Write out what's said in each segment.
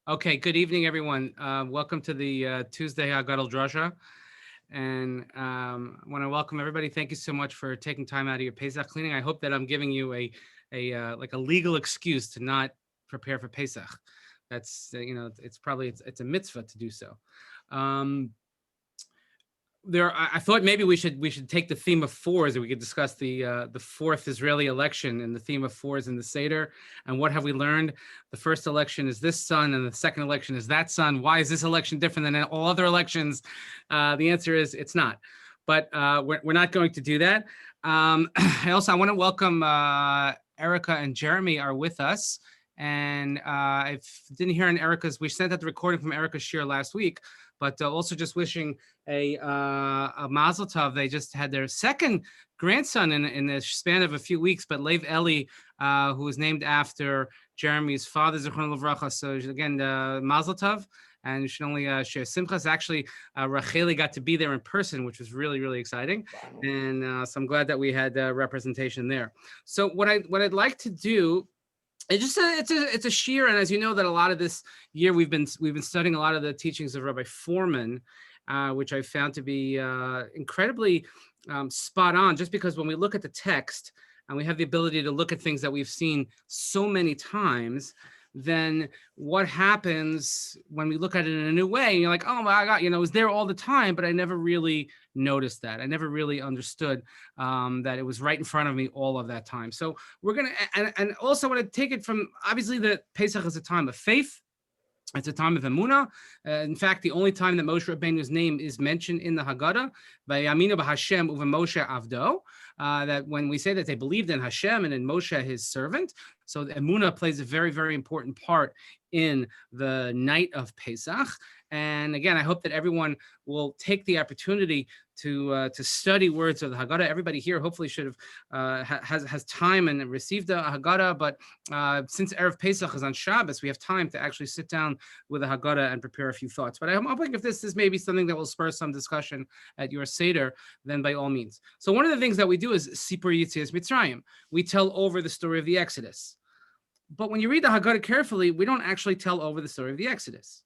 Okay, good evening, everyone. Welcome to the Tuesday Hagadol Derasha. And I want to welcome everybody. Thank you so much for taking time out of your Pesach cleaning. I hope that I'm giving you like a legal excuse to not prepare for Pesach. That's it's a mitzvah to do so. I thought maybe we should take the theme of fours and we could discuss the fourth Israeli election and the theme of fours in the Seder and what have we learned. The first election is this son and the second election is that son. Why is this election different than all other elections? The answer is it's not. But we're not going to do that. I want to welcome Erica and Jeremy are with us. And I didn't hear in Erica's, we sent out the recording from Erica's share last week, but also just wishing a mazel tov. They just had their second grandson in the span of a few weeks, but Lev Eli, who was named after Jeremy's father, Zichron Livracha. So again, mazel tov. And you should only share simchas. Actually, Racheli got to be there in person, which was really, really exciting. And so I'm glad that we had representation there. So what I'd like to do, it's a sheer, and as you know, that a lot of this year we've been studying a lot of the teachings of Rabbi Foreman, which I found to be incredibly spot on. Just because when we look at the text and we have the ability to look at things that we've seen so many times, then what happens when we look at it in a new way? And you're like, oh my God, it was there all the time, but I never really noticed that. I never really understood that it was right in front of me all of that time. So we're going to, and also want to take it from, obviously the Pesach is a time of faith. It's a time of Emunah. In fact, the only time that Moshe Rabbeinu's name is mentioned in the Haggadah, by Yaminu b'Hashem uva Moshe Avdo, that when we say that they believed in Hashem and in Moshe, his servant, so Emunah plays a very, very important part in the night of Pesach. And again, I hope that everyone will take the opportunity to study words of the Haggadah. Everybody here hopefully should have has time and received the Haggadah, but since Erev Pesach is on Shabbos, we have time to actually sit down with the Haggadah and prepare a few thoughts. But I'm hoping if this is maybe something that will spur some discussion at your Seder, then by all means. So one of the things that we do is Sipur Yetzias Mitzrayim. We tell over the story of the Exodus. But when you read the Haggadah carefully, we don't actually tell over the story of the Exodus.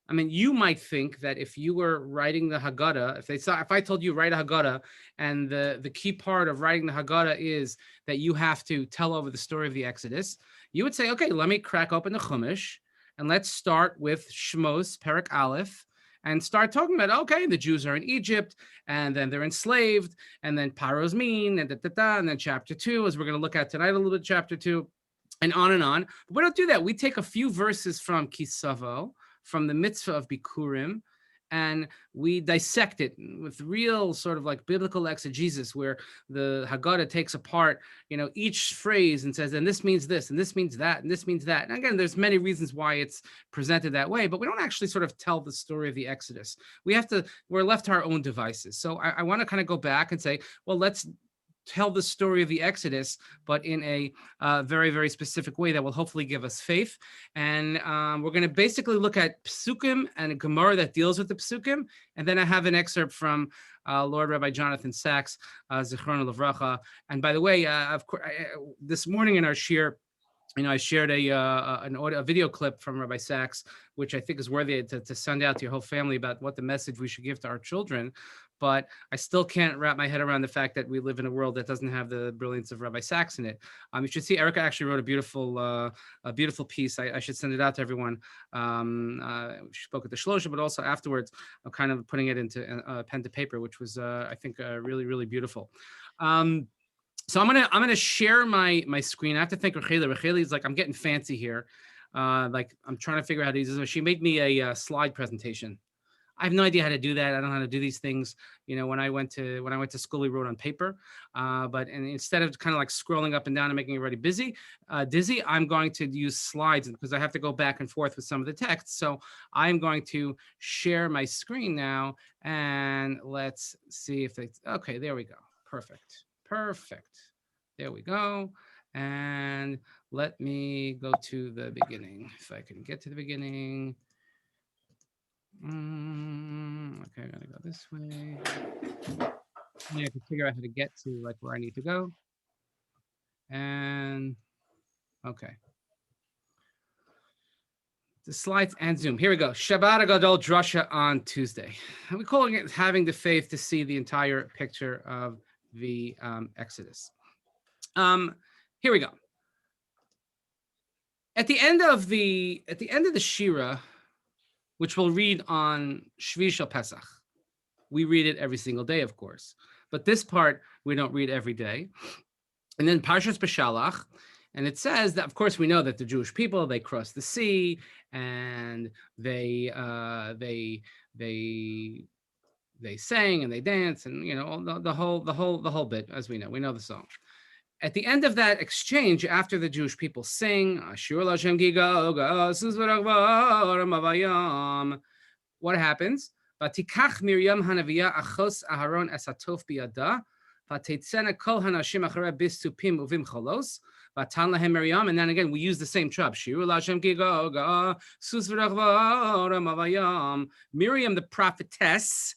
I mean, you might think that if you were writing the Haggadah, if I told you write a Haggadah, and the key part of writing the Haggadah is that you have to tell over the story of the Exodus, you would say, okay, let me crack open the Chumash and let's start with Shmos, Perek Aleph, and start talking about, okay, the Jews are in Egypt, and then they're enslaved, and then Paro's mean, and and then chapter 2, as we're going to look at tonight, a little bit chapter 2, and on and on. But we don't do that. We take a few verses from Kisavo, from the mitzvah of Bikurim, and we dissect it with real sort of like biblical exegesis, where the Haggadah takes apart, each phrase and says, and this means this, and this means that, and this means that. And again, there's many reasons why it's presented that way, but we don't actually sort of tell the story of the Exodus. We're left to our own devices. So I want to kind of go back and say, well, let's tell the story of the Exodus, but in a very, very specific way that will hopefully give us faith. And we're going to basically look at Psukim and a Gemara that deals with the Psukim. And then I have an excerpt from Lord Rabbi Jonathan Sachs, Zichron Livracha. And by the way, of course, this morning in our shir, I shared a video clip from Rabbi Sachs, which I think is worthy to send out to your whole family about what the message we should give to our children. But I still can't wrap my head around the fact that we live in a world that doesn't have the brilliance of Rabbi Sachs in it. You should see Erica actually wrote a beautiful piece. I should send it out to everyone. She spoke at the Shlosha, but also afterwards, I'm kind of putting it into pen to paper, which was I think really, really beautiful. So I'm gonna share my screen. I have to thank Racheli. Racheli's like, I'm getting fancy here. Like I'm trying to figure out how to use this. She made me a slide presentation. I have no idea how to do that. I don't know how to do these things. When I went to school, we wrote on paper. But instead of kind of like scrolling up and down and making everybody dizzy, I'm going to use slides because I have to go back and forth with some of the text. So I'm going to share my screen now, and let's see if okay, there we go. Perfect. There we go. And let me go to the beginning. If I can get to the beginning. Okay, I gotta go this way. I can figure out how to get to like where I need to go. And okay. The slides and Zoom. Here we go. Shabbat Hagadol Derasha on Tuesday. We're calling it having the faith to see the entire picture of the Exodus. Here we go. At the end of the Shira, which we'll read on Shvi Shel Pesach, we read it every single day, of course, but this part we don't read every day. And then Parshas Beshalach, and it says that, of course, we know that the Jewish people, they crossed the sea and they sang and they danced, and the whole bit, as we know the song. At the end of that exchange, after the Jewish people sing, what happens? Vatikach Miriam Hanaviyah achos Aharon esatof biyada, vatetzena kol hanashim achareh bisupim uvim cholos, vatan lahem Miriam, and then again we use the same trap. Shiru Lashem giga sus v'rachva. Miriam, the prophetess,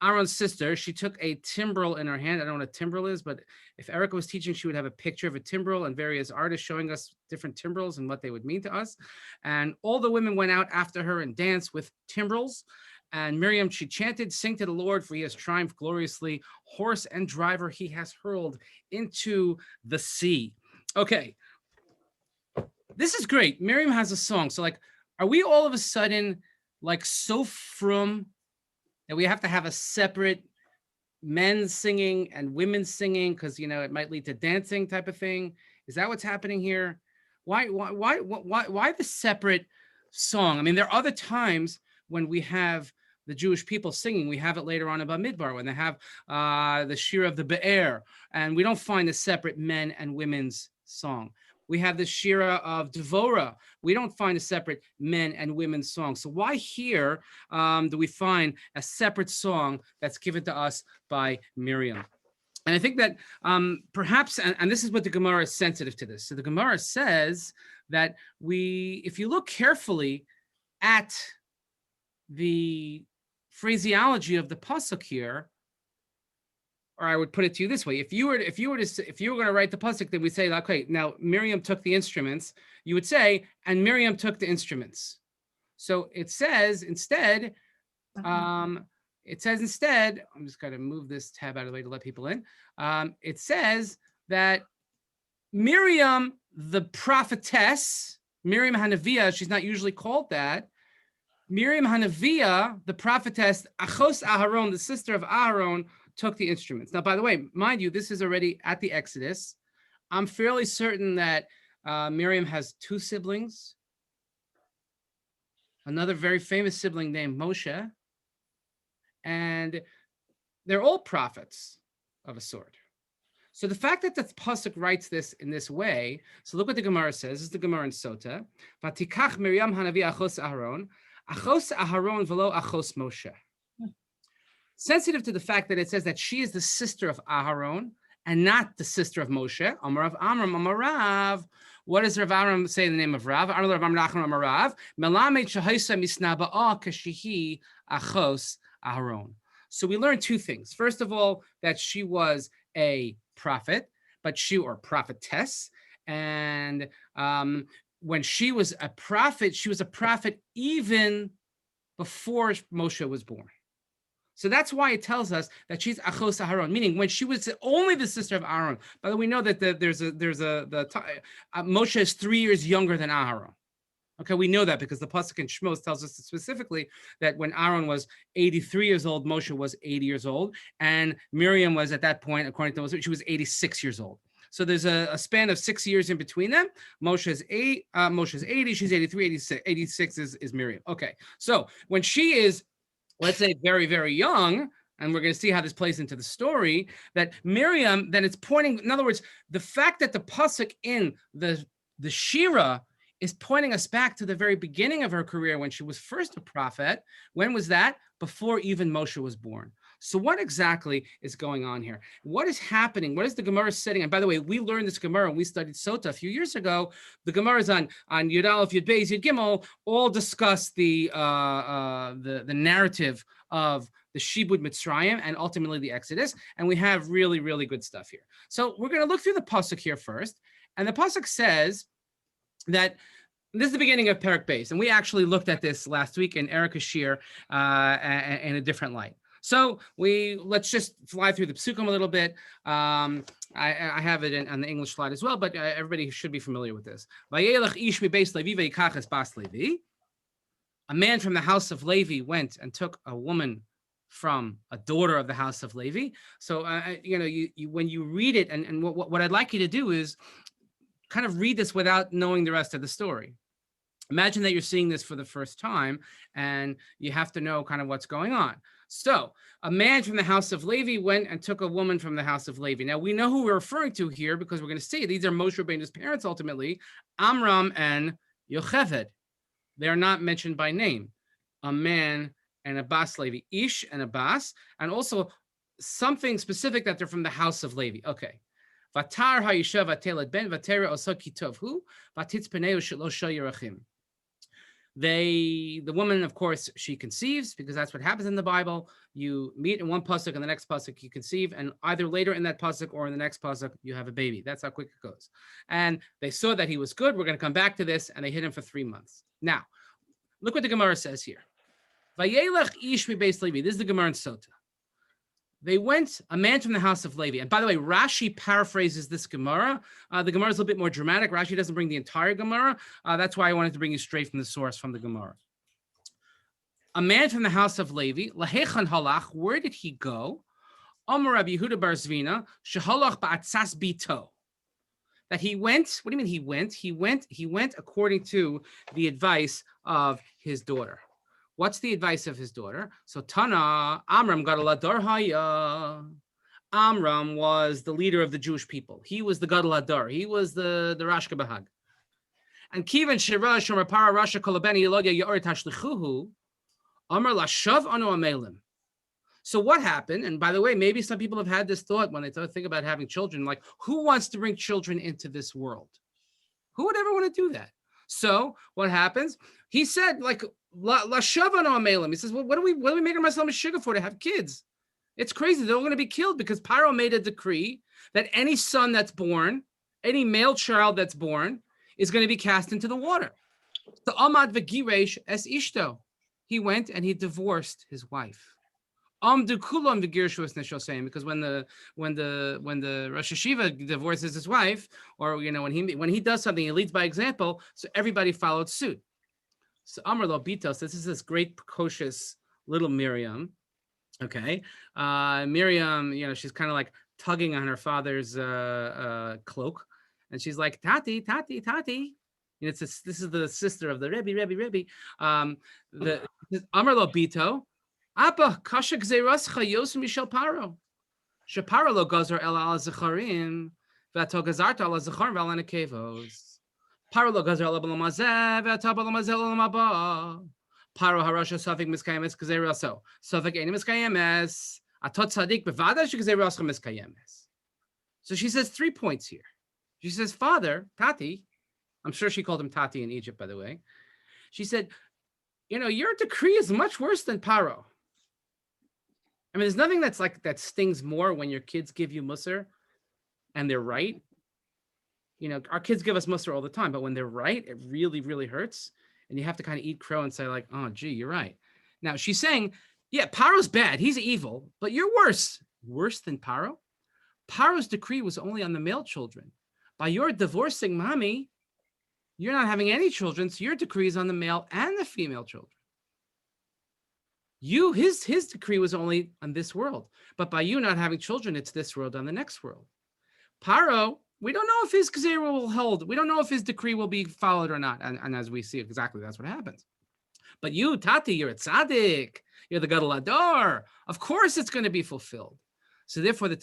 Aaron's sister, she took a timbrel in her hand. I don't know what a timbrel is, but if Erica was teaching, she would have a picture of a timbrel and various artists showing us different timbrels and what they would mean to us. And all the women went out after her and danced with timbrels. And Miriam, she chanted, "Sing to the Lord, for he has triumphed gloriously. Horse and driver he has hurled into the sea." Okay, this is great. Miriam has a song. So are we all of a sudden so frum that we have to have a separate men singing and women singing because it might lead to dancing type of thing? Is that what's happening here? Why the separate song? I mean, there are other times when we have the Jewish people singing. We have it later on in Bamidbar when they have the Shir of the Be'er, and we don't find a separate men and women's song. We have the Shira of Devorah. We don't find a separate men and women's song. So why here do we find a separate song that's given to us by Miriam? And I think that perhaps, and this is what the Gemara is sensitive to this. So the Gemara says that if you look carefully at the phraseology of the pasuk here, or I would put it to you this way: if you were going to write the pasuk, then we say, okay, now Miriam took the instruments. You would say, and Miriam took the instruments. So it says instead. I'm just going to move this tab out of the way to let people in. It says that Miriam, the prophetess, Miriam Hanaviyah, she's not usually called that. Miriam Hanaviyah, the prophetess, Achos Aharon, the sister of Aharon, took the instruments. Now, by the way, mind you, this is already at the Exodus. I'm fairly certain that Miriam has two siblings, another very famous sibling named Moshe, and they're all prophets of a sort. So the fact that the pasuk writes this in this way, so look what the Gemara says. This is the Gemara in Sota. Vatikach Miriam Hanaviyah achos Aharon velo achos Moshe. Sensitive to the fact that it says that she is the sister of Aharon and not the sister of Moshe. Amarav Amram Amarav. What does Rav Amram say in the name of Rav? Amarav Melamed Shahaisa Misnaba'a Kashihi Achos Aharon. So we learned two things. First of all, that she was a prophet, or prophetess, and when she was a prophet even before Moshe was born. So that's why it tells us that she's Achos Aharon, meaning when she was only the sister of Aaron. By the way, we know that Moshe is 3 years younger than Aharon. Okay, we know that because the pasuk in Shmos tells us specifically that when Aaron was 83 years old, Moshe was 80 years old, and Miriam was at that point, according to Moshe, she was 86 years old. So there's a span of 6 years in between them. Moshe's 80, she's 83, 86 is Miriam. Okay, so when she is, let's say, very, very young, and we're going to see how this plays into the story, that Miriam, then it's pointing, in other words, the fact that the pasuk in the Shira is pointing us back to the very beginning of her career when she was first a prophet. When was that? Before even Moshe was born. So what exactly is going on here? What is happening? What is the Gemara setting? And by the way, we learned this Gemara when we studied Sota a few years ago. The Gemara's on Yud Aleph, Yud Beis, Yud Gimel, all discuss the narrative of the Shibud Mitzrayim and ultimately the Exodus. And we have really, really good stuff here. So we're going to look through the pasuk here first. And the pasuk says that This is the beginning of Perek Beis, and we actually looked at this last week in Erica Shear in a different light. So let's just fly through the psukim a little bit. I have it on the English slide as well, but everybody should be familiar with this. Vayelech ish mibeis Levi ve'yikach es bas Levi. A man from the house of Levi went and took a woman from a daughter of the house of Levi. So you when you read it, and what I'd like you to do is kind of read this without knowing the rest of the story. Imagine that you're seeing this for the first time and you have to know kind of what's going on. So a man from the house of Levi went and took a woman from the house of Levi. Now we know who we're referring to here because we're going to see these are Moshe Rabbeinu's parents ultimately, Amram and Yocheved. They're not mentioned by name. A man and a bas Levi, Ish and a bas, and also something specific that they're from the house of Levi. Okay. Vatar ha'yisha vateled ben vatera osa kitov hu vatitz peneu shelo shayirachim. The woman, of course, she conceives because that's what happens in the Bible. You meet in one pasuk and the next pasuk you conceive, and either later in that pasuk or in the next pasuk you have a baby. That's how quick it goes. And they saw that he was good. We're going to come back to this, and they hid him for 3 months. Now, look what the Gemara says here. Vayelech ish mibeis Levi. This is the Gemara in Sota. They went, a man from the house of Levi. And by the way, Rashi paraphrases this Gemara. The Gemara is a little bit more dramatic. Rashi doesn't bring the entire Gemara. That's why I wanted to bring you straight from the source, from the Gemara. A man from the house of Levi, Lahechan halach, where did he go? Amar Rabbi Yehuda bar Zvina, shehalach ba'atzas bito. That he went, what do you mean he went? He went according to the advice of his daughter. What's the advice of his daughter? So Tana, Amram Gadol Hador Haya. Amram was the leader of the Jewish people. He was the Gadol Hador. He was the Rashka Bahag. And Kivan Shira Shomer Para Rasha Kolabeni Elodya Yoret Hashlichuhu, Amar Lashav Anu Amelim. So what happened? And by the way, maybe some people have had this thought when they think about having children, like, who wants to bring children into this world? Who would ever want to do that? So what happens? He said, like, La Shavano Amelim. He says, well, what are we making ourselves a sugar for to have kids? It's crazy. They're all going to be killed because Paro made a decree that any son that's born, any male child that's born, is going to be cast into the water. So Amad Vegiresh es Ishto. He went and he divorced his wife. Amdu Kulam Vegirshu Neshosayim, because when the Rosh Hashiva divorces his wife, or when he does something, he leads by example, so everybody followed suit. So Amar Lo Bitos, this is this great precocious little Miriam. Okay. Miriam, she's kind of like tugging on her father's cloak. And she's like, Tati, Tati, Tati. This is the sister of the Rebbe. Amar Lo Bito, Appa, Kasha Gzeirascha Yosem Mishel Paro. Shaparo Lo Gazar El Al Zacharim, Vato Gazarta Al Zacharim Val Anakevos. Paro lo gazer lo b'lamazev, v'ataba l'mazel l'maba. Paro harasha safik miskayemes k'zei raso. Safik eni miskayemes. Atot tzadik b'vada shek'zei raso miskayemes. So she says 3 points here. She says, Father, Tati, I'm sure she called him Tati in Egypt, by the way. She said, your decree is much worse than Paro. I mean, there's nothing that stings more when your kids give you musar and they're right. Our kids give us muster all the time, but when they're right, it really, really hurts. And you have to kind of eat crow and say like, oh, gee, you're right. Now she's saying, yeah, Paro's bad. He's evil, but you're worse. Worse than Paro? Paro's decree was only on the male children. By your divorcing mommy, you're not having any children, so your decree is on the male and the female children. His decree was only on this world, but by you not having children, it's this world and the next world. Paro, we don't know if his Gezerah will hold. We don't know if his decree will be followed or not. And as we see, exactly that's what happens. But you, Tati, you're a tzaddik. You're the Gadol Hador. Of course it's going to be fulfilled. So therefore, the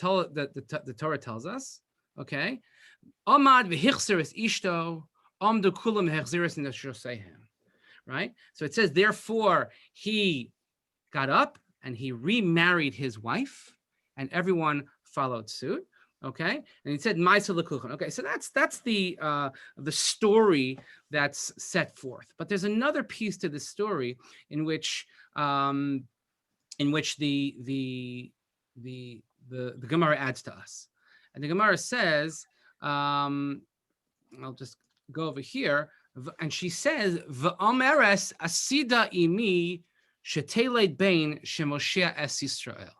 Torah tells us, okay, Amad v'hichzeres ishto, amdu kulam hechzeres neshoseihem. Right? So it says, therefore, he got up and he remarried his wife, and everyone followed suit. Okay, and he said Maisa Lekuchen. Okay, so that's the story that's set forth. But there's another piece to the story in which the Gemara adds to us, and the Gemara says, I'll just go over here. And she says, "V'omeres asida imi sheteled bein shemoshea es Yisrael."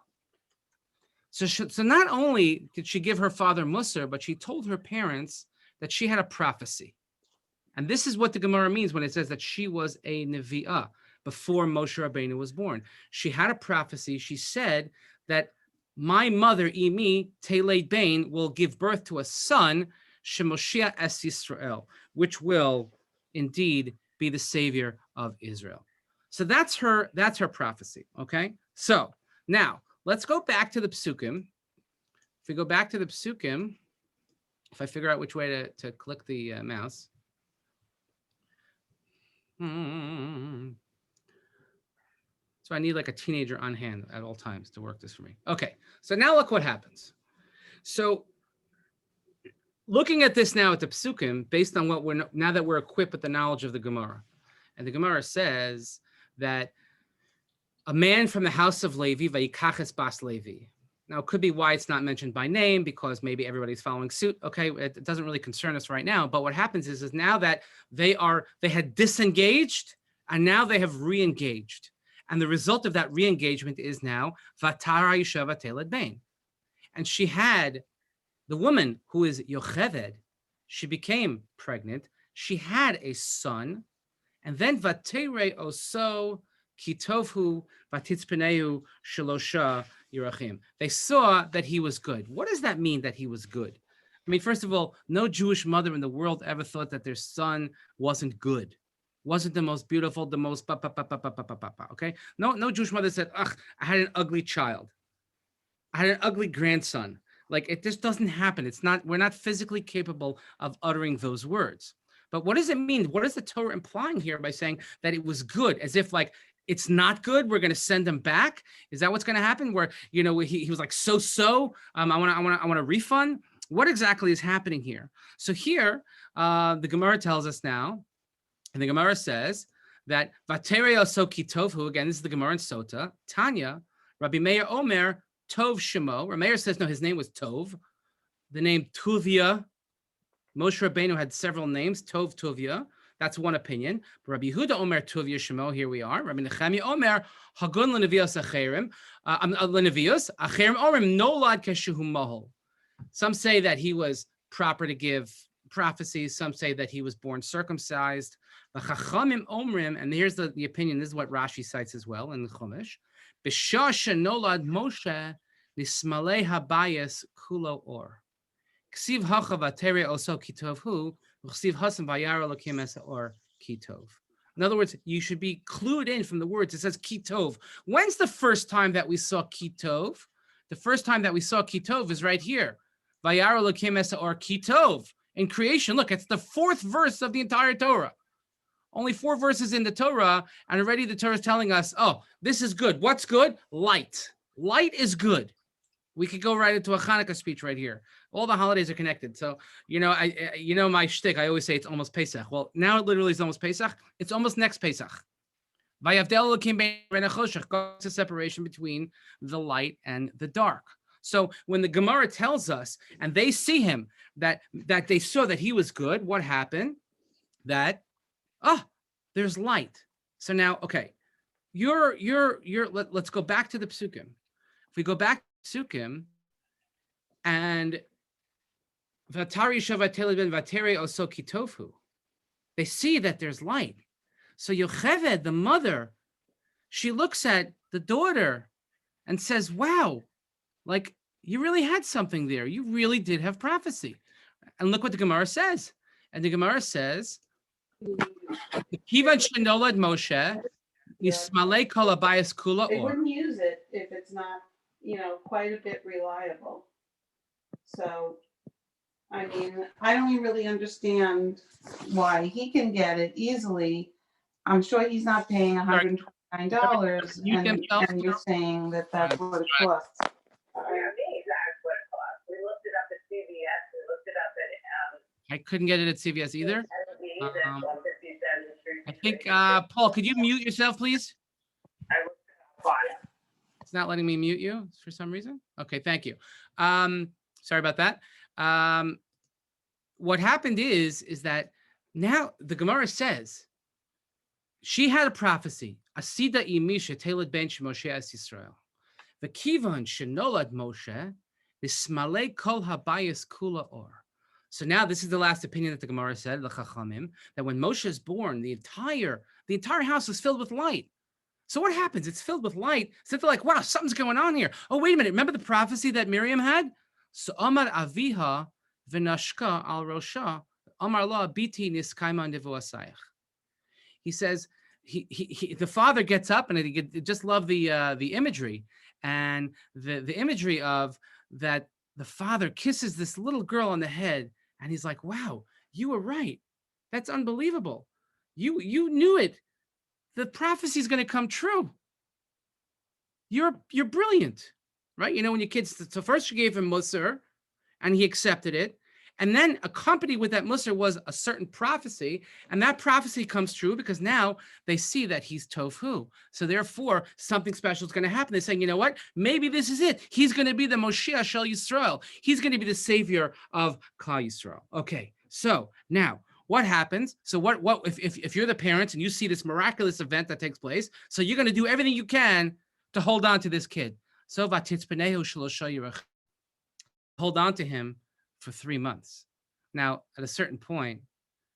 So not only did she give her father Musar, but she told her parents that she had a prophecy. And this is what the Gemara means when it says that she was a Nevi'ah before Moshe Rabbeinu was born. She had a prophecy. She said that my mother, Imi, Teled Bain, will give birth to a son, Shemoshea es Yisrael, which will indeed be the savior of Israel. So that's her prophecy. Okay. So now let's go back to the Psukim. If we go back to the Psukim, if I figure out which way to click the mouse. So I need like a teenager on hand at all times to work this for me. Okay, so now look what happens. So looking at this now at the Psukim, based on what now that we're equipped with the knowledge of the Gemara, and the Gemara says that a man from the house of Levi, Vayikaches bas Levi. Now, it could be why it's not mentioned by name, because maybe everybody's following suit. Okay, it doesn't really concern us right now. But what happens is now that they had disengaged, and now they have re-engaged. And the result of that re-engagement is now Vatara Yeshava Teled Bain. And she had the woman who is Yocheved, she became pregnant. She had a son, and then Vatere Oso Kitovhu Vatitzpeneu Shalosha Yerachim. They saw that he was good. What does that mean, that he was good? I mean, first of all, no Jewish mother in the world ever thought that their son wasn't good, wasn't the most beautiful, the most okay? No Jewish mother said, ugh, I had an ugly child. I had an ugly grandson. Like, it just doesn't happen. We're not physically capable of uttering those words. But what does it mean? What is the Torah implying here by saying that it was good? As if like, it's not good, we're going to send him back? Is that what's going to happen? Where, you know, he was like, I want a refund. What exactly is happening here? So here, the Gemara tells us now, and the Gemara says that Vatere oso kitovhu, again, this is the Gemara in Sota, Tanya, Rabbi Meir Omer, Tov Shemo. Rabbi Meir says, no, his name was Tov. The name Tuvia, Moshe Rabbeinu had several names, Tov, Tuvia. That's one opinion. But Rabbi Yehuda Omer Tuvia Shemo, here we are. Rabbi Nechemia Omer, Hagun Lenevios Acherim, Lenevios, Acherim Orim, Nolad Keshuhu Mohol. Some say that he was proper to give prophecies. Some say that he was born circumcised. The Chachamim Omrim, and here's the opinion, this is what Rashi cites as well in the Chumash. B'shasha Nolad Moshe, Nismalei Habayas Kulo Or. Ksiv Hacha Vatere Oso Kitovhu, in other words, you should be clued in from the words. It says Kitov. When's the first time that we saw Kitov? The first time that we saw Kitov is right here. Vayar Elokim or Kitov. In creation, look, it's the fourth verse of the entire Torah. Only 4 verses in the Torah, and already the Torah is telling us, oh, this is good. What's good? Light. Light is good. We could go right into a Hanukkah speech right here. All the holidays are connected. So, you know, my shtick, I always say it's almost Pesach. Well, now it literally is almost Pesach. It's almost next Pesach. It's a separation between the light and the dark. So when the Gemara tells us, and they see him, that they saw that he was good, what happened? That, there's light. So now, okay, let's go back to the Psukim. If we go back to Psukim, and Vatari Shavateli ben Vatere Oso Kitofu, they see that there's light. So Yocheved, the mother, she looks at the daughter and says, wow, like, you really had something there. You really did have prophecy. And look what the Gemara says. And the Gemara says, Kivan Shenolad Moshe, Yismalei Kol Abayas Kula Or. They wouldn't use it if it's not, quite a bit reliable. So, I mean, I don't really understand why he can get it easily. I'm sure he's not paying $129, and you're saying that that's what it costs. That's what it costs. We looked it up at CVS. We looked it up at I couldn't get it at CVS either. I think, I Paul, could you mute yourself, please? looked it up. It's not letting me mute you for some reason. Okay, thank you. Sorry about that. What happened is that Now the Gemara says she had a prophecy. Asida imisha teled ben Moshe es Yisrael. The kivan shenolad Moshe nismalei kol habayis kula or. So now this is the last opinion that the Gemara said, the Chachamim, that when Moshe is born, the entire house is filled with light. So what happens? It's filled with light. So they're like, wow, something's going on here. Oh, wait a minute. Remember the prophecy that Miriam had? So Amar Aviha v'nashka al Rosha Amar la biti niskaima nevuasayach. He says, the father gets up, and he just love the imagery, and the imagery of that the father kisses this little girl on the head, and he's like, wow, you were right. That's unbelievable. You knew it. The prophecy is going to come true. You're brilliant, right? You know, when your kids, so first you gave him Musar, and he accepted it. And then accompanied with that Musar was a certain prophecy, and that prophecy comes true because now they see that he's tofu. So therefore, something special is going to happen. They're saying, you know what? Maybe this is it. He's going to be the Moshiach Shel Yisrael. He's going to be the savior of Klal Yisrael. Okay, so now what happens? So what if you're the parents and you see this miraculous event that takes place, so you're going to do everything you can to hold on to this kid. So hold on to him for 3 months. Now, at a certain point,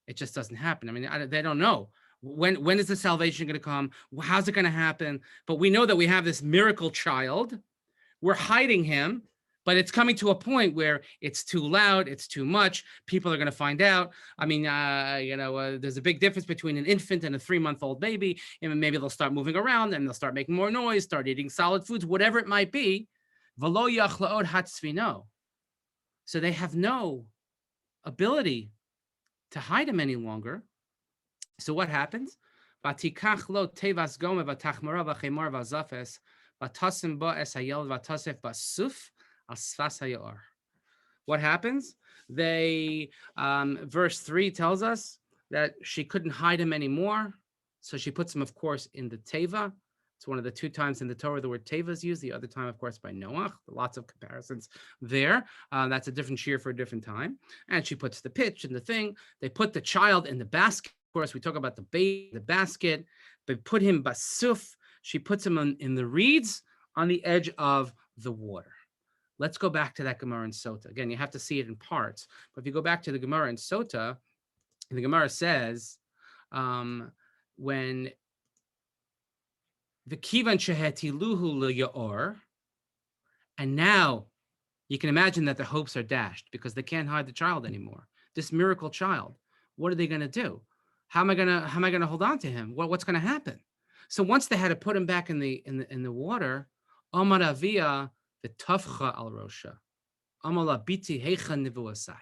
it just doesn't happen. I mean, they don't know. When is the salvation going to come? How's it going to happen? But we know that we have this miracle child. We're hiding him, but it's coming to a point where it's too loud. It's too much. People are going to find out. I mean, there's a big difference between an infant and a 3-month-old baby. And maybe they'll start moving around and they'll start making more noise, start eating solid foods, whatever it might be. V'lo yachla'od hatzvino. So they have no ability to hide him any longer. So what happens? What happens? They, verse 3 tells us that she couldn't hide him anymore. So she puts him, of course, in the teva. It's one of the 2 times in the Torah the word teva is used. The other time, of course, by Noach. Lots of comparisons there. That's a different shear for a different time. And she puts the pitch and the thing. They put the child in the basket. Of course, we talk about the baby, the basket. They put him basuf. She puts him in the reeds on the edge of the water. Let's go back to that Gemara in Sota. Again, you have to see it in parts. But if you go back to the Gemara in Sota, the Gemara says, when the kivan shehetiluhu le'yor, and now you can imagine that the hopes are dashed because they can't hide the child anymore. This miracle child, what are they going to do? How am I going to hold on to him? What's going to happen? So once they had to put him back in the water, Amar Avia v'tafcha al rosha, Amar la biti heicha nivuasayich.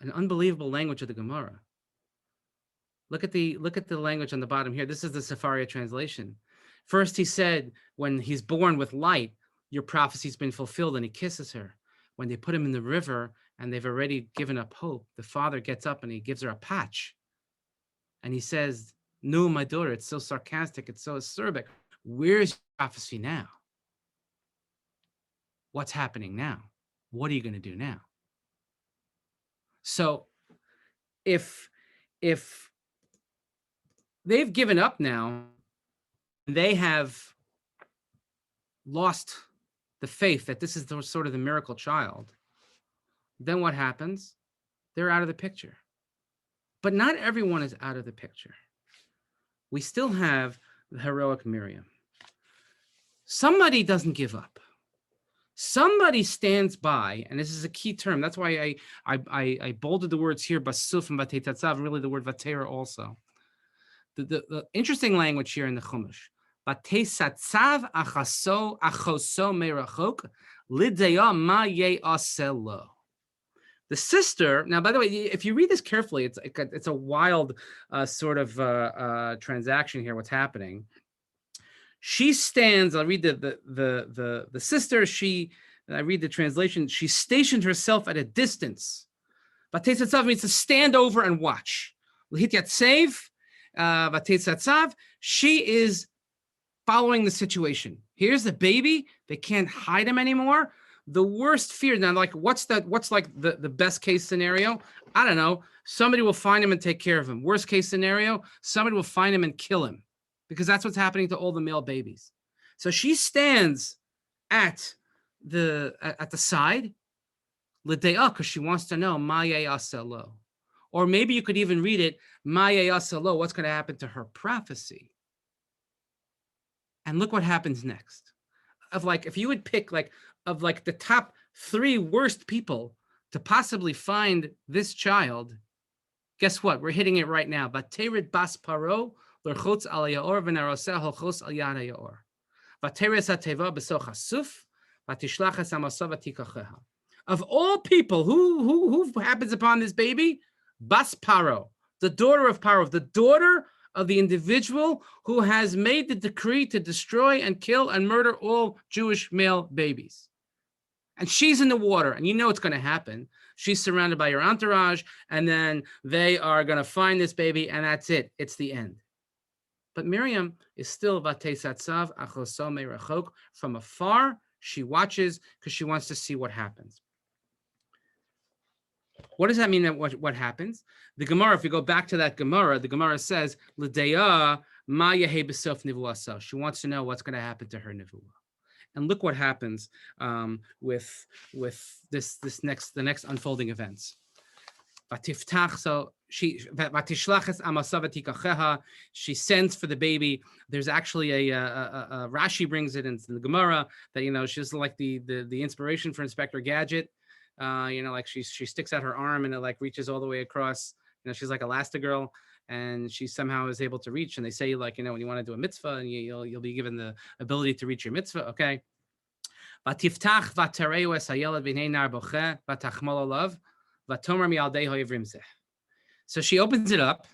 An unbelievable language of the Gemara. Look at the language on the bottom here. This is the Sepharia translation. First, he said, when he's born with light, your prophecy's been fulfilled, and he kisses her. When they put him in the river and they've already given up hope, the father gets up and he gives her a patch. And he says, no, my daughter, it's so sarcastic, it's so acerbic. Where's your prophecy now? What's happening now? What are you going to do now? So if they've given up now, they have lost the faith that this is sort of the miracle child, then what happens? They're out of the picture. But not everyone is out of the picture. We still have the heroic Miriam. Somebody doesn't give up. Somebody stands by, and this is a key term. That's why I bolded the words here, basuf and vatetatzav, really the word vatera also. The interesting language here in the Chumash. Vatesatzav achoso merachok lidaya ma ye'aselo. The sister, now, by the way, if you read this carefully, it's a wild sort of transaction here, what's happening. She stands, I'll read the sister, I read the translation, she stationed herself at a distance. Vatesatzav means to stand over and watch. L'hityatsev, vatesatzav, she is following the situation. Here's the baby, they can't hide him anymore. the worst fear. Now, like, what's like the best case scenario? I don't know. Somebody will find him and take care of him. Worst case scenario, somebody will find him and kill him, because that's what's happening to all the male babies. So she stands at the side, l'de'ah, because she wants to know ma ya'asa lo. Or maybe you could even read it, ma ya'asa lo, what's going to happen to her prophecy. And look what happens next. If you would pick the top 3 worst people to possibly find this child, guess what? We're hitting it right now. Vaterid bas paro l'rchotz al yaor v'naroseh halchos al yad yaor. Vateres hateva b'soch hasuf vatishlachas amasav vatikacheha. Of all people, who happens upon this baby? Bas paro, the daughter of Paro, the daughter of the individual who has made the decree to destroy and kill and murder all Jewish male babies. And she's in the water, and you know it's going to happen. She's surrounded by her entourage, and then they are going to find this baby, and that's it. It's the end. But Miriam is still vatesatzav achoso merachok. From afar, she watches because she wants to see what happens. What does that mean? That what happens? The Gemara, if you go back to that Gemara, the Gemara says, "L'deya ma yehe b'sof nivuasa." She wants to know what's going to happen to her nivuah. And look what happens with the next unfolding events. So she sends for the baby. There's actually a Rashi brings it in the Gemara that she's like the inspiration for Inspector Gadget. Like she sticks out her arm and it like reaches all the way across. She's like Elastigirl, and she somehow is able to reach. And they say when you want to do a mitzvah, and you'll be given the ability to reach your mitzvah. Okay. So she opens it up.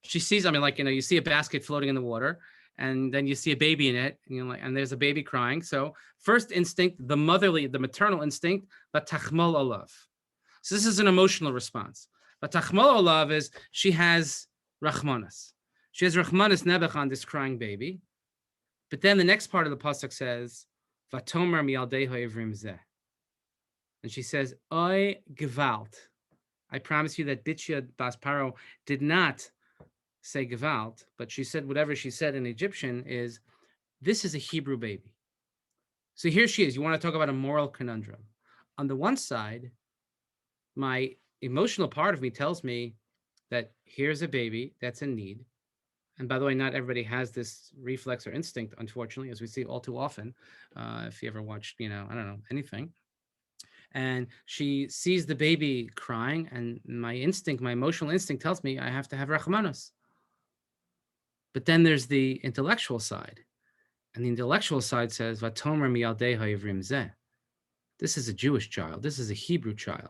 She sees, you see a basket floating in the water, and then you see a baby in it, and there's a baby crying. So first instinct, the maternal instinct, vatachmol olav. So this is an emotional response. Vatachmol olav is she has rachmanas. She has rachmanas nebech on this crying baby. But then the next part of the pasuk says, vatomer mialdei ha'ivrim zeh. And she says, Oy gewalt. I promise you that Bitchia Bas Paro did not say gewalt, but she said whatever she said in Egyptian is, this is a Hebrew baby. So here she is. You want to talk about a moral conundrum. On the one side, my emotional part of me tells me that here's a baby that's in need. And by the way, not everybody has this reflex or instinct, unfortunately, as we see all too often. If you ever watched, anything. And she sees the baby crying, and my emotional instinct tells me I have to have rachmanos. But then there's the intellectual side. And the intellectual side says, Vatomer miyaldei ha'ivrim zeh. This is a Jewish child. This is a Hebrew child.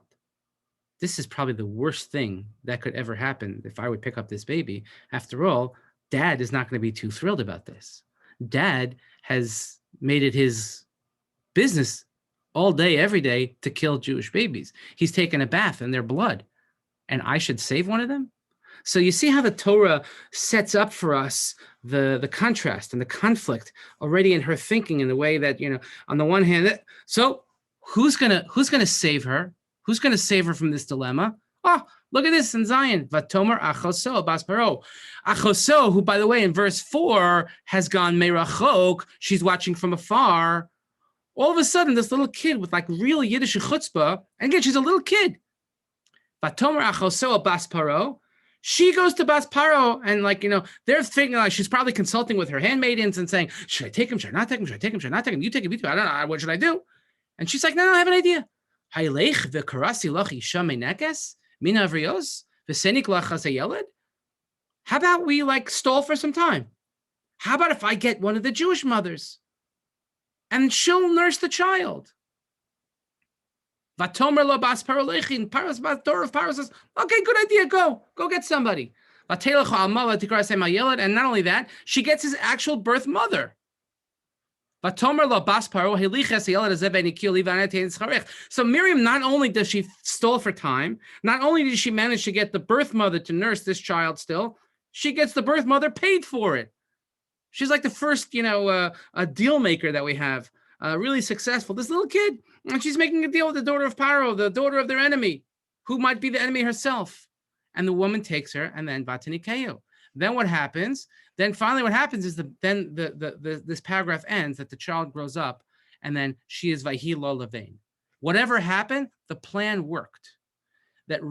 This is probably the worst thing that could ever happen if I would pick up this baby. After all, Dad is not going to be too thrilled about this. Dad has made it his business all day, every day, to kill Jewish babies. He's taken a bath in their blood, and I should save one of them? So you see how the Torah sets up for us the contrast and the conflict already in her thinking, in the way that, on the one hand, so who's gonna save her? Who's gonna save her from this dilemma? Oh, look at this in Zion. Vatomer achoso bas paro. Achoso, who, by the way, in verse 4 has gone merachok, she's watching from afar. All of a sudden, this little kid with like real Yiddish chutzpah, and again, she's a little kid. Vatomer achoso bas paro. She goes to Bas Paro, and they're thinking like she's probably consulting with her handmaidens and saying, should I take him? Should I not take him? Should I take him? Should I not take him? You take him. You take him. I don't know. What should I do? And she's like, no, I have an idea. How about we stall for some time? How about if I get one of the Jewish mothers and she'll nurse the child? Vatomer lo bas paro lechin. Paro's daughter of Paro says, okay, good idea. Go get somebody. And not only that, she gets his actual birth mother. So Miriam, not only does she stall for time, not only did she manage to get the birth mother to nurse this child still, she gets the birth mother paid for it. She's like the first, a deal maker that we have really successful. This little kid, and she's making a deal with the daughter of Paro, the daughter of their enemy, who might be the enemy herself. And the woman takes her, and then Batanikeyu. Then what happens? Then finally what happens is this paragraph ends that the child grows up, and then she is Vayhi lo levain. Whatever happened, the plan worked. That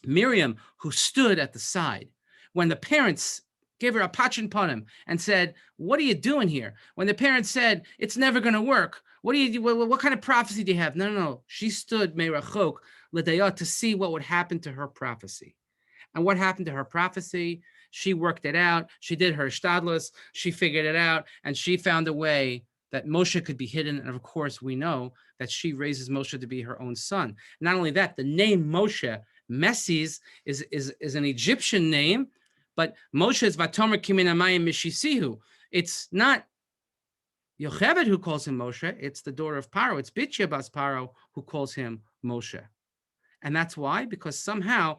Miriam, who stood at the side, when the parents gave her a pachin panim and said, "What are you doing here?" When the parents said, "It's never going to work. What kind of prophecy do you have?" No. She stood meirachok l'dayot to see what would happen to her prophecy. And what happened to her prophecy? She worked it out. She did her shtadlus. She figured it out, and she found a way that Moshe could be hidden. And of course, we know that she raises Moshe to be her own son. Not only that, the name Moshe, Messis, is an Egyptian name, but Moshe is Vatomer Kimin Amayim Mishisihu. It's not Yocheved who calls him Moshe. It's the daughter of Paro. It's Bitya Bas Paro who calls him Moshe. And that's why, because somehow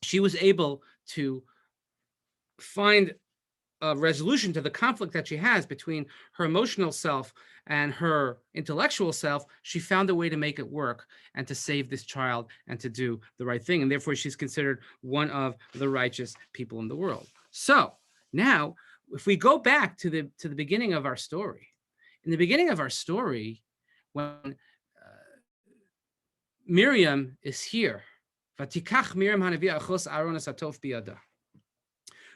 she was able to find a resolution to the conflict that she has between her emotional self and her intellectual self. She found a way to make it work and to save this child and to do the right thing. And therefore, she's considered one of the righteous people in the world. So now, if we go back to the beginning of our story, in the beginning of our story, when Miriam is here, Vatikach Miriam Hanavia Achos Aaron Asatov Biyada.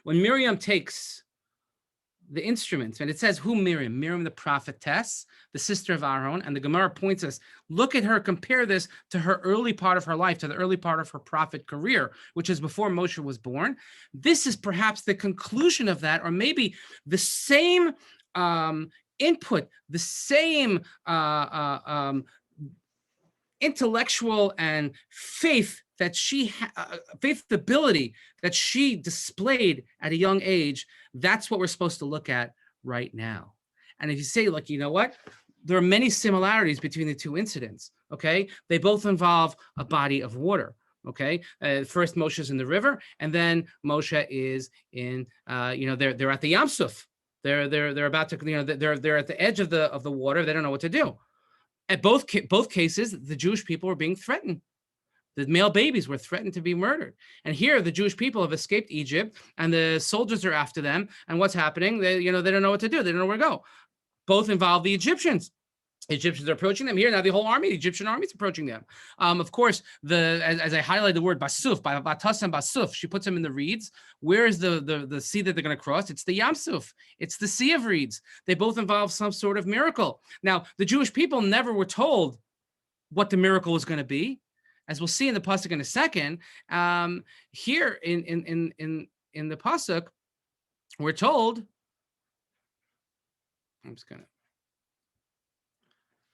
When Miriam takes the instruments, and it says who Miriam? Miriam the prophetess, the sister of Aaron, and the Gemara points us, look at her, compare this to her early part of her life, to the early part of her prophet career, which is before Moshe was born. This is perhaps the conclusion of that, or maybe the same input, the same intellectual and faith that faith ability that she displayed at a young age. That's what we're supposed to look at right now. And if you say, like, you know what, there are many similarities between the two incidents. Okay, they both involve a body of water. Okay, first Moshe's in the river, and then Moshe is in they're at the Yam Suf. They're about to, they're at the edge of the water. They don't know what to do. At both cases, the Jewish people were being threatened. The male babies were threatened to be murdered. And here, the Jewish people have escaped Egypt, and the soldiers are after them. And what's happening? They don't know what to do. They don't know where to go. Both involve the Egyptians. Egyptians are approaching them here. Now the whole army, the Egyptian army, is approaching them. Of course, as I highlighted the word basuf, by batas and basuf, she puts them in the reeds. Where is the sea that they're going to cross? It's the Yam Suf. It's the sea of reeds. They both involve some sort of miracle. Now, the Jewish people never were told what the miracle was going to be, as we'll see in the pasuk in a second. Here in the pasuk, we're told. I'm just gonna.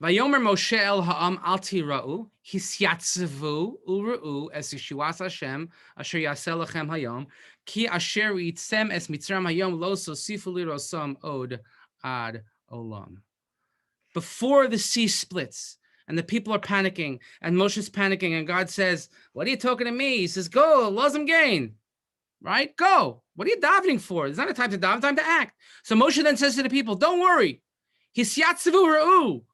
Vayomer Moshe el ha'am al tira'u hisyatzevu u'ra'u es yeshuas Hashem asher yaseh lachem hayom ki asher yitzem es mitzram hayom lo sosifu lirosam od ad olam. Before the sea splits and the people are panicking and Moshe's panicking and God says, "What are you talking to me?" He says, "Go, lozim gain." Right? Go. What are you davening for? It's not a time to daven, time to act. So Moshe then says to the people, "Don't worry. Hisyatzevu ra'u.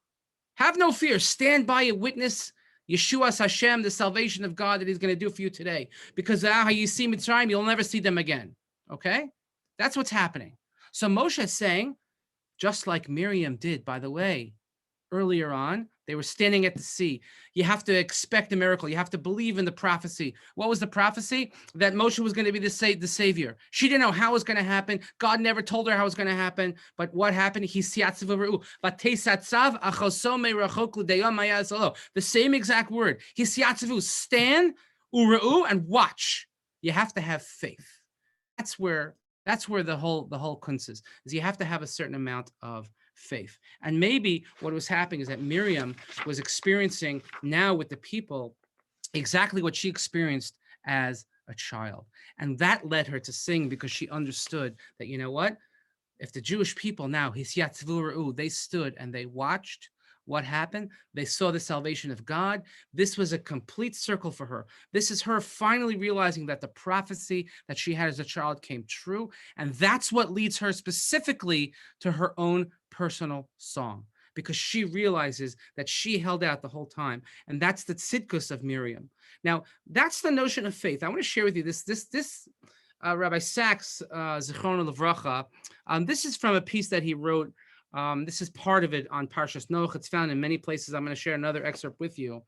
Have no fear. Stand by and witness Yeshua's Hashem, the salvation of God that He's going to do for you today. Because how you see Mitzrayim, you'll never see them again." Okay? That's what's happening. So Moshe is saying, just like Miriam did, by the way, earlier on, they were standing at the sea. You have to expect a miracle. You have to believe in the prophecy. What was the prophecy? That Moshe was going to be the savior. She didn't know how it was going to happen. God never told her how it was going to happen. But what happened? The same exact word. Stand, and watch. You have to have faith. That's where the whole kunz is you have to have a certain amount of faith. And maybe what was happening is that Miriam was experiencing now with the people exactly what she experienced as a child. And that led her to sing, because she understood that, you know what? If the Jewish people now, they stood and they watched, What happened? They saw the salvation of God. This was a complete circle for her. This is her finally realizing that the prophecy that she had as a child came true. And that's what leads her specifically to her own personal song, because she realizes that she held out the whole time. And that's the tzidkus of Miriam. Now, that's the notion of faith. I want to share with you this Rabbi Sachs, Zichrono Livracha. This is from a piece that he wrote. This is part of it on Parshas Noach. It's found in many places. I'm going to share another excerpt with you.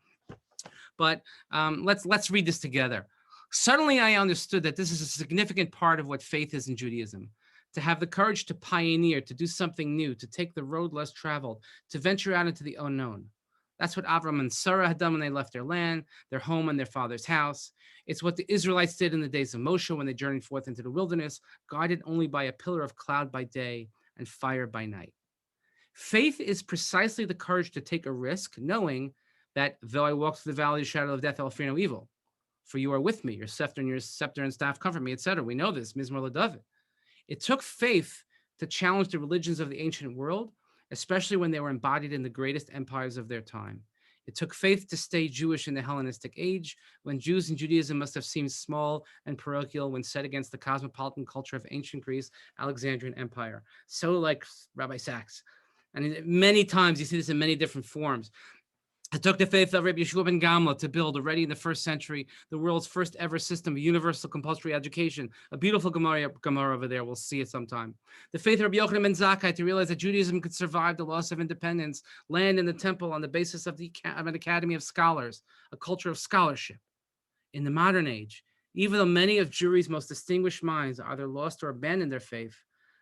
But let's read this together. Suddenly I understood that this is a significant part of what faith is in Judaism. To have the courage to pioneer, to do something new, to take the road less traveled, to venture out into the unknown. That's what Avram and Sarah had done when they left their land, their home, and their father's house. It's what the Israelites did in the days of Moshe when they journeyed forth into the wilderness, guided only by a pillar of cloud by day and fire by night. Faith is precisely the courage to take a risk, knowing that though I walk through the valley of the shadow of death, I'll fear no evil. For you are with me, your scepter and staff comfort me, etc. We know this, Mizmor LaDavid. It took faith to challenge the religions of the ancient world, especially when they were embodied in the greatest empires of their time. It took faith to stay Jewish in the Hellenistic age, when Jews and Judaism must have seemed small and parochial when set against the cosmopolitan culture of ancient Greece, Alexandrian Empire. So like Rabbi Sachs. And many times you see this in many different forms. It took the faith of Rabbi Yeshua ben Gamla to build, already in the first century, the world's first ever system of universal compulsory education. A beautiful Gemara over there. We'll see it sometime. The faith of Rabbi Yochanan ben Zakkai to realize that Judaism could survive the loss of independence, land in the temple on the basis of an academy of scholars, a culture of scholarship. In the modern age, even though many of Jewry's most distinguished minds either lost or abandoned their faith,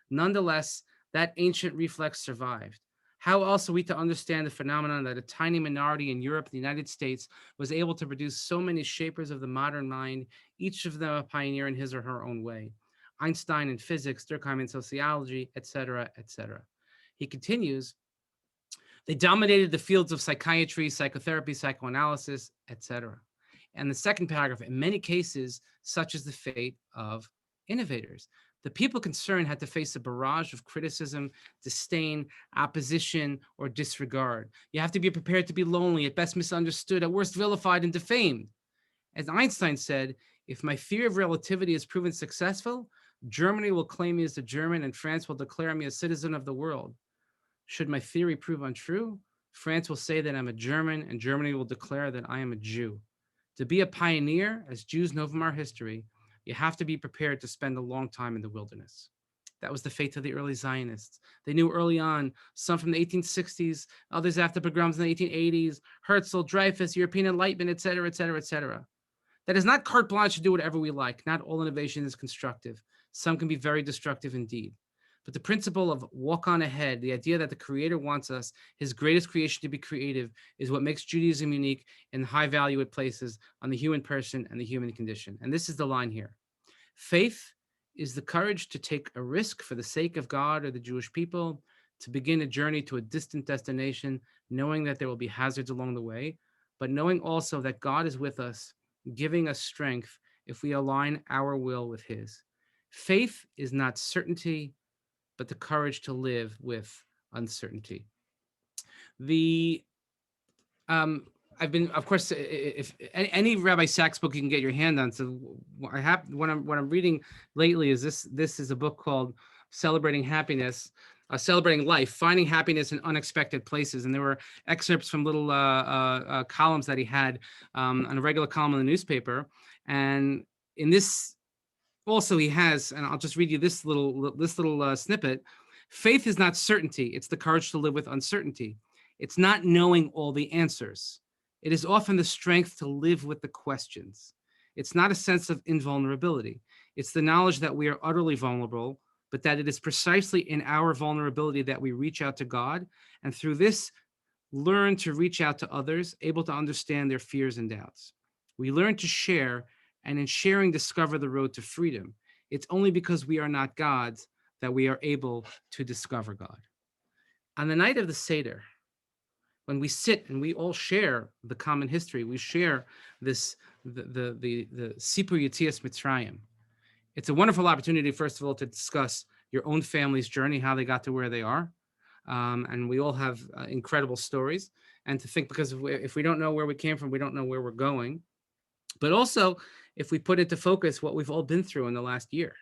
nonetheless, that ancient reflex survived. How else are we to understand the phenomenon that a tiny minority in Europe, the United States, was able to produce so many shapers of the modern mind, each of them a pioneer in his or her own way? Einstein in physics, Durkheim in sociology, etc., etc. He continues, they dominated the fields of psychiatry, psychotherapy, psychoanalysis, etc. And the second paragraph, in many cases, such is the fate of innovators. The people concerned had to face a barrage of criticism, disdain, opposition, or disregard. You have to be prepared to be lonely, at best misunderstood, at worst vilified and defamed. As Einstein said, if my theory of relativity is proven successful, Germany will claim me as a German and France will declare me a citizen of the world. Should my theory prove untrue, France will say that I'm a German and Germany will declare that I am a Jew. To be a pioneer, as Jews know from our history, you have to be prepared to spend a long time in the wilderness. That was the fate of the early Zionists. They knew early on, some from the 1860s, others after pogroms in the 1880s, Herzl, Dreyfus, European Enlightenment, etc., etc., etc. That is not carte blanche to do whatever we like. Not all innovation is constructive. Some can be very destructive indeed. But the principle of walk on ahead, the idea that the Creator wants us, his greatest creation, to be creative, is what makes Judaism unique and high value it places on the human person and the human condition. And this is the line here. Faith is the courage to take a risk for the sake of God or the Jewish people, to begin a journey to a distant destination, knowing that there will be hazards along the way, but knowing also that God is with us, giving us strength if we align our will with his. Faith is not certainty, but the courage to live with uncertainty. I've been, of course, if any Rabbi Sachs book you can get your hand on. So I have what I'm reading lately is this is a book called Celebrating Happiness, Celebrating Life, Finding Happiness in Unexpected Places. And there were excerpts from little columns that he had on a regular column in the newspaper. And in this also he has, and I'll just read you this little snippet. Faith is not certainty. It's the courage to live with uncertainty. It's not knowing all the answers. It is often the strength to live with the questions. It's not a sense of invulnerability. It's the knowledge that we are utterly vulnerable, but that it is precisely in our vulnerability that we reach out to God, and through this, learn to reach out to others, able to understand their fears and doubts. We learn to share, and in sharing, discover the road to freedom. It's only because we are not gods that we are able to discover God. On the night of the Seder, when we sit and we all share the common history, we share this, the Sipur Yetzias Mitzrayim. It's a wonderful opportunity, first of all, to discuss your own family's journey, how they got to where they are. and we all have incredible stories. And to think, because if we don't know where we came from, we don't know where we're going. But also, if we put into focus what we've all been through in the last year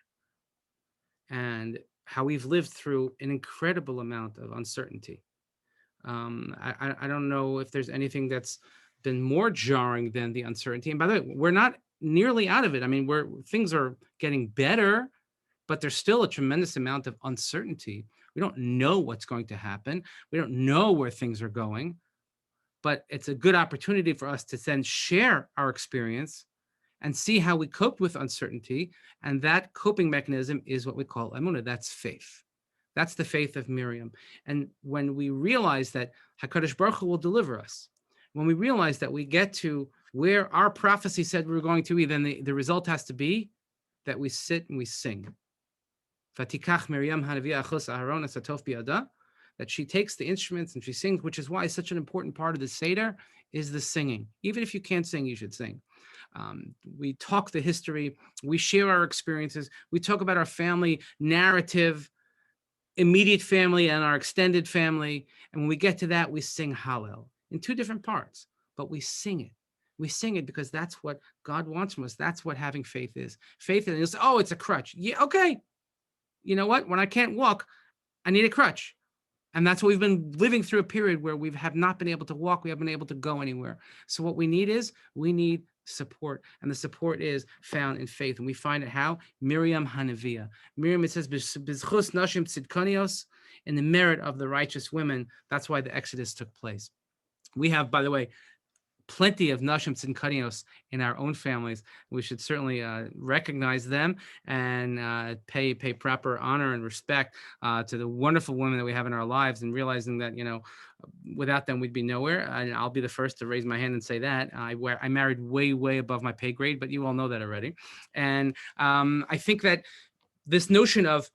and how we've lived through an incredible amount of uncertainty. I don't know if there's anything that's been more jarring than the uncertainty. And by the way, we're not nearly out of it. I mean, things are getting better, but there's still a tremendous amount of uncertainty. We don't know what's going to happen. We don't know where things are going, but it's a good opportunity for us to then share our experience and see how we coped with uncertainty. And that coping mechanism is what we call emunah. That's faith. That's the faith of Miriam. And when we realize that HaKadosh Baruch Hu will deliver us, when we realize that we get to where our prophecy said we were going to be, then the result has to be that we sit and we sing. Vatikach Miriam Hanavia Achos Aharon Asatof Biada, that she takes the instruments and she sings, which is why such an important part of the Seder is the singing. Even if you can't sing, you should sing. We talk the history, we share our experiences, we talk about our family narrative, immediate family and our extended family. And when we get to that, we sing Hallel in two different parts, but we sing it. We sing it because that's what God wants from us. That's what having faith is. Faith is, oh, it's a crutch. Yeah, okay. You know what? When I can't walk, I need a crutch. And that's what we've been living through, a period where we have not been able to walk. We haven't been able to go anywhere. So what we need support. And the support is found in faith. And we find it how? Miriam Hanavia. Miriam, it says, Bizchus Nashim Tzidkanios, in the merit of the righteous women. That's why the Exodus took place. We have, by the way, plenty of Nashim Tzidkanios in our own families. We should certainly recognize them and pay proper honor and respect to the wonderful women that we have in our lives, and realizing that, without them, we'd be nowhere. And I'll be the first to raise my hand and say that. I married way above my pay grade, but you all know that already. And I think that this notion of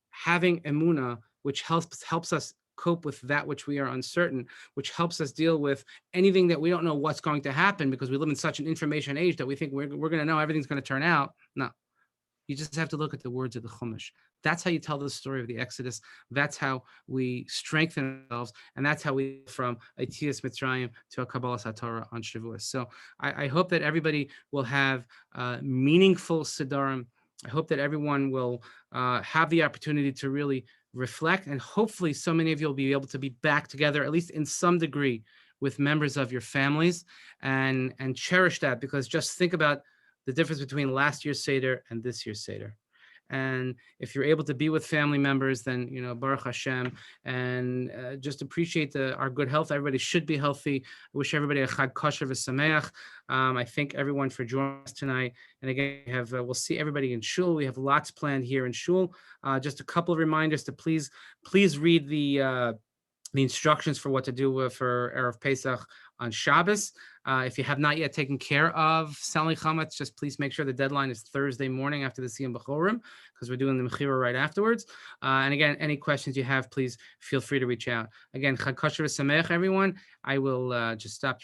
having emunah, which helps us cope with that which we are uncertain, which helps us deal with anything that we don't know what's going to happen, because we live in such an information age that we think we're going to know everything's going to turn out. No, you just have to look at the words of the Chumash. That's how you tell the story of the Exodus. That's how we strengthen ourselves, and that's how we from Yetzias Mitzrayim to a Kabbalas HaTorah on Shavuos. So I hope that everybody will have meaningful Siddharim. I hope that everyone will have the opportunity to really reflect, and hopefully so many of you will be able to be back together, at least in some degree, with members of your families, and cherish that, because just think about the difference between last year's Seder and this year's Seder. And if you're able to be with family members, then, Baruch Hashem, and just appreciate our good health. Everybody should be healthy. I wish everybody a Chag Kosher v'Sameach. I thank everyone for joining us tonight. And again, we'll see everybody in Shul. We have lots planned here in Shul. Just a couple of reminders to please read the instructions for what to do for Erev Pesach on Shabbos. If you have not yet taken care of selling chametz, just please make sure the deadline is Thursday morning after the Siyum B'chorim, because we're doing the Mechira right afterwards. And again, any questions you have, please feel free to reach out. Again, Chag Kosher v'Sameach, everyone. I will just stop the recording.